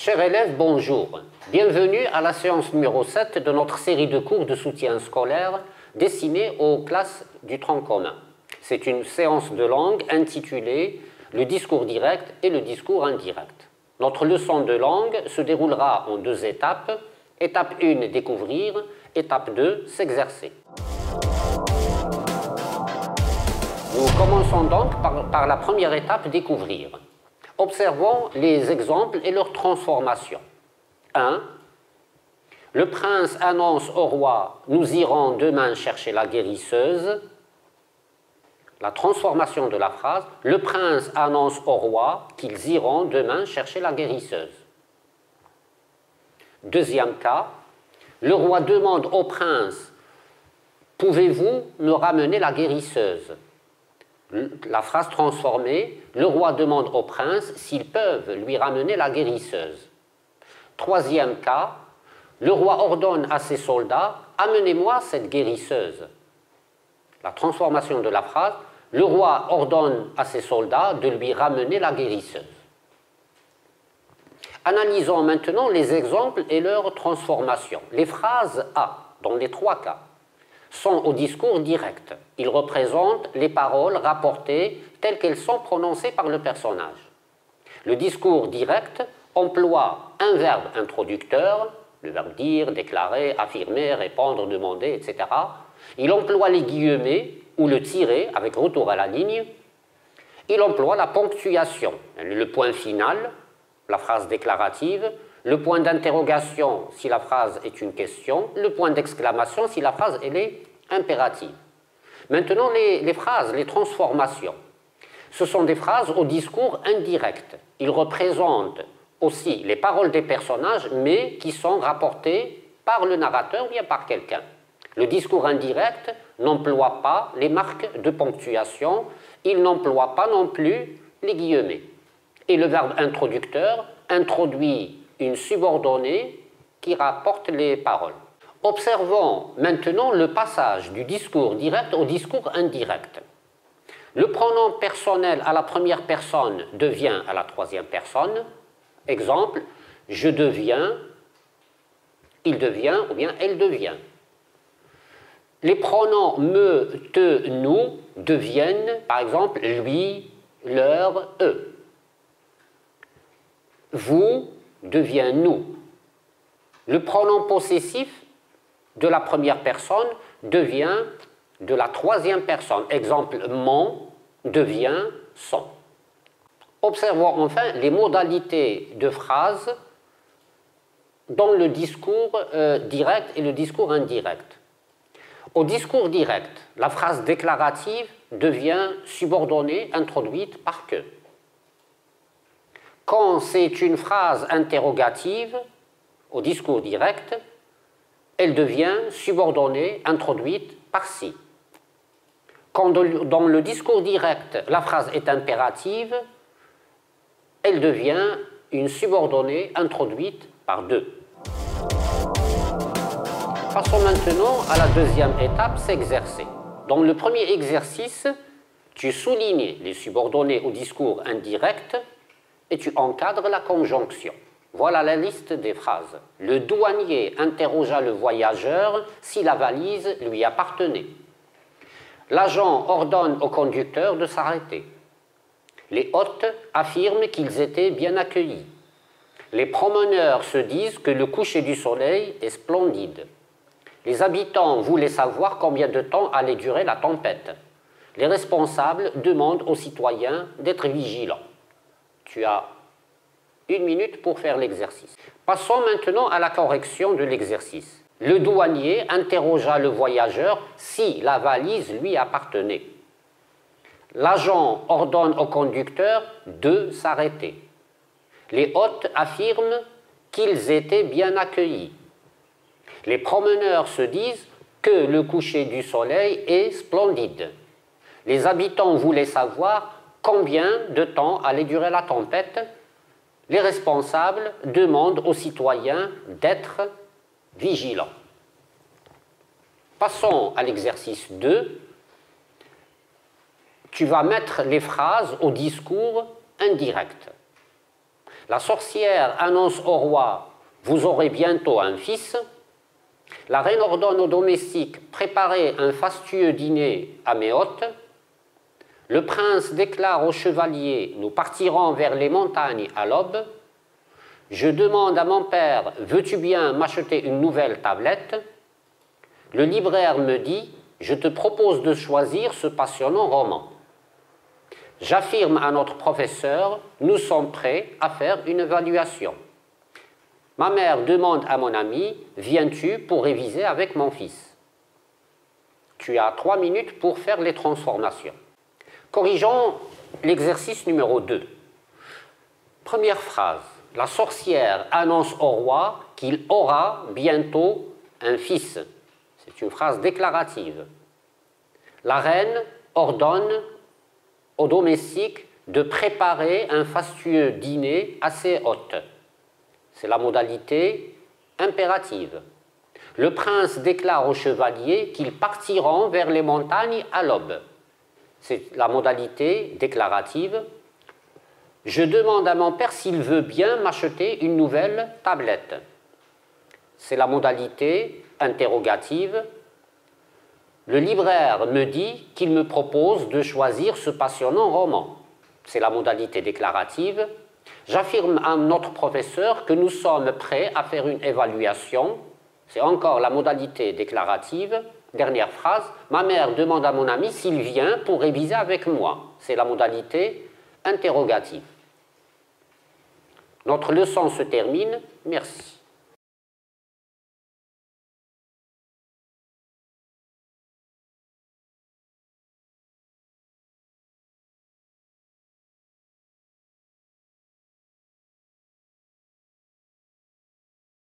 Chers élèves, bonjour. Bienvenue à la séance numéro 7 de notre série de cours de soutien scolaire destinée aux classes du tronc commun. C'est une séance de langue intitulée « Le discours direct et le discours indirect ». Notre leçon de langue se déroulera en deux étapes. Étape 1, découvrir. Étape 2, s'exercer. Nous commençons donc par la première étape, découvrir. Observons les exemples et leurs transformations. 1. Le prince annonce au roi « Nous irons demain chercher la guérisseuse ». La transformation de la phrase « Le prince annonce au roi qu'ils iront demain chercher la guérisseuse ». Deuxième cas, le roi demande au prince « Pouvez-vous me ramener la guérisseuse ?» La phrase transformée, le roi demande au prince s'ils peuvent lui ramener la guérisseuse. Troisième cas, le roi ordonne à ses soldats « Amenez-moi cette guérisseuse ». La transformation de la phrase, le roi ordonne à ses soldats de lui ramener la guérisseuse. Analysons maintenant les exemples et leurs transformations. Les phrases A, dans les trois cas, sont au discours direct. Ils représentent les paroles rapportées telles qu'elles sont prononcées par le personnage. Le discours direct emploie un verbe introducteur, le verbe dire, déclarer, affirmer, répondre, demander, etc. Il emploie les guillemets ou le tiret avec retour à la ligne. Il emploie la ponctuation, le point final, la phrase déclarative, le point d'interrogation si la phrase est une question, le point d'exclamation si la phrase elle est impérative. Maintenant, les phrases, les transformations. Ce sont des phrases au discours indirect. Ils représentent aussi les paroles des personnages, mais qui sont rapportées par le narrateur ou bien par quelqu'un. Le discours indirect n'emploie pas les marques de ponctuation, il n'emploie pas non plus les guillemets. Et le verbe introducteur introduit une subordonnée qui rapporte les paroles. Observons maintenant le passage du discours direct au discours indirect. Le pronom personnel à la première personne devient à la troisième personne. Exemple, je deviens, il devient ou bien elle devient. Les pronoms me, te, nous deviennent, par exemple, lui, leur, eux. Vous devient nous. Le pronom possessif de la première personne devient de la troisième personne. Exemple, mon devient son. Observons enfin les modalités de phrases dans le discours direct et le discours indirect. Au discours direct, la phrase déclarative devient subordonnée introduite par que. Quand c'est une phrase interrogative, au discours direct, elle devient subordonnée introduite par si. Quand dans le discours direct, la phrase est impérative, elle devient une subordonnée introduite par de. Passons maintenant à la deuxième étape, s'exercer. Dans le premier exercice, tu soulignes les subordonnées au discours indirect et tu encadres la conjonction. Voilà la liste des phrases. Le douanier interrogea le voyageur si la valise lui appartenait. L'agent ordonne au conducteur de s'arrêter. Les hôtes affirment qu'ils étaient bien accueillis. Les promeneurs se disent que le coucher du soleil est splendide. Les habitants voulaient savoir combien de temps allait durer la tempête. Les responsables demandent aux citoyens d'être vigilants. Tu as 1 minute pour faire l'exercice. Passons maintenant à la correction de l'exercice. Le douanier interrogea le voyageur si la valise lui appartenait. L'agent ordonne au conducteur de s'arrêter. Les hôtes affirment qu'ils étaient bien accueillis. Les promeneurs se disent que le coucher du soleil est splendide. Les habitants voulaient savoir combien de temps allait durer la tempête. Les responsables demandent aux citoyens d'être vigilants. Passons à l'exercice 2. Tu vas mettre les phrases au discours indirect. La sorcière annonce au roi, vous aurez bientôt un fils. La reine ordonne aux domestiques, préparez un fastueux dîner à mes hôtes. Le prince déclare aux chevaliers, nous partirons vers les montagnes à l'aube. Je demande à mon père, veux-tu bien m'acheter une nouvelle tablette? Le libraire me dit, je te propose de choisir ce passionnant roman. J'affirme à notre professeur, nous sommes prêts à faire une évaluation. Ma mère demande à mon ami, viens-tu pour réviser avec mon fils? Tu as 3 minutes pour faire les transformations. Corrigeons l'exercice numéro 2. Première phrase. La sorcière annonce au roi qu'il aura bientôt un fils. C'est une phrase déclarative. La reine ordonne aux domestiques de préparer un fastueux dîner à ses hôtes. C'est la modalité impérative. Le prince déclare aux chevaliers qu'ils partiront vers les montagnes à l'aube. C'est la modalité déclarative. Je demande à mon père s'il veut bien m'acheter une nouvelle tablette. C'est la modalité interrogative. Le libraire me dit qu'il me propose de choisir ce passionnant roman. C'est la modalité déclarative. J'affirme à notre professeur que nous sommes prêts à faire une évaluation. C'est encore la modalité déclarative. Dernière phrase, ma mère demande à mon ami s'il vient pour réviser avec moi. C'est la modalité interrogative. Notre leçon se termine. Merci.